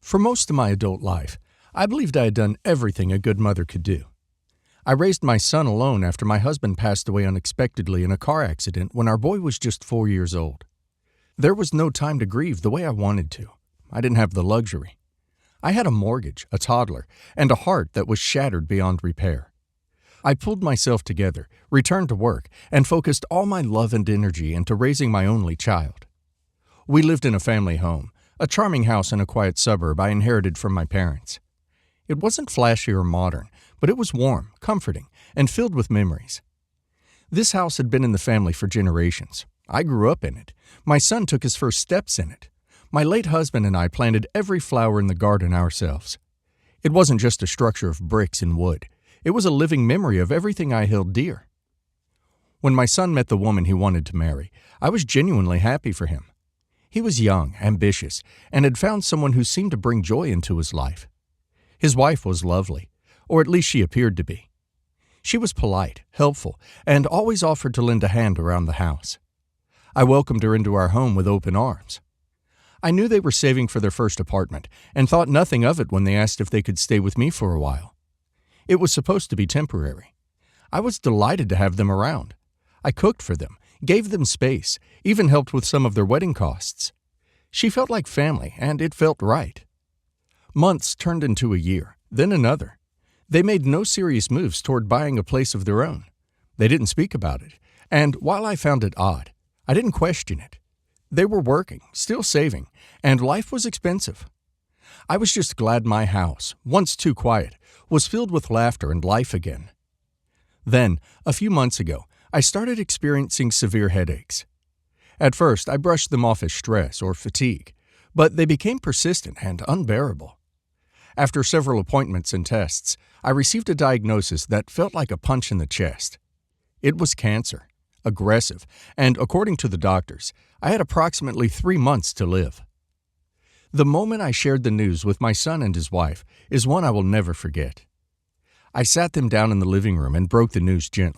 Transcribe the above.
For most of my adult life, I believed I had done everything a good mother could do. I raised my son alone after my husband passed away unexpectedly in a car accident when our boy was just 4 years old. There was no time to grieve the way I wanted to. I didn't have the luxury. I had a mortgage, a toddler, and a heart that was shattered beyond repair. I pulled myself together, returned to work, and focused all my love and energy into raising my only child. We lived in a family home, a charming house in a quiet suburb I inherited from my parents. It wasn't flashy or modern, but it was warm, comforting, and filled with memories. This house had been in the family for generations. I grew up in it. My son took his first steps in it. My late husband and I planted every flower in the garden ourselves. It wasn't just a structure of bricks and wood. It was a living memory of everything I held dear. When my son met the woman he wanted to marry, I was genuinely happy for him. He was young, ambitious, and had found someone who seemed to bring joy into his life. His wife was lovely, or at least she appeared to be. She was polite, helpful, and always offered to lend a hand around the house. I welcomed her into our home with open arms. I knew they were saving for their first apartment and thought nothing of it when they asked if they could stay with me for a while. It was supposed to be temporary. I was delighted to have them around. I cooked for them, gave them space, even helped with some of their wedding costs. She felt like family, and it felt right. Months turned into a year, then another. They made no serious moves toward buying a place of their own. They didn't speak about it, and while I found it odd, I didn't question it. They were working, still saving, and life was expensive. I was just glad my house, once too quiet, was filled with laughter and life again. Then, a few months ago, I started experiencing severe headaches. At first, I brushed them off as stress or fatigue, but they became persistent and unbearable. After several appointments and tests, I received a diagnosis that felt like a punch in the chest. It was cancer, aggressive, and according to the doctors, I had approximately 3 months to live. The moment I shared the news with my son and his wife is one I will never forget. I sat them down in the living room and broke the news gently.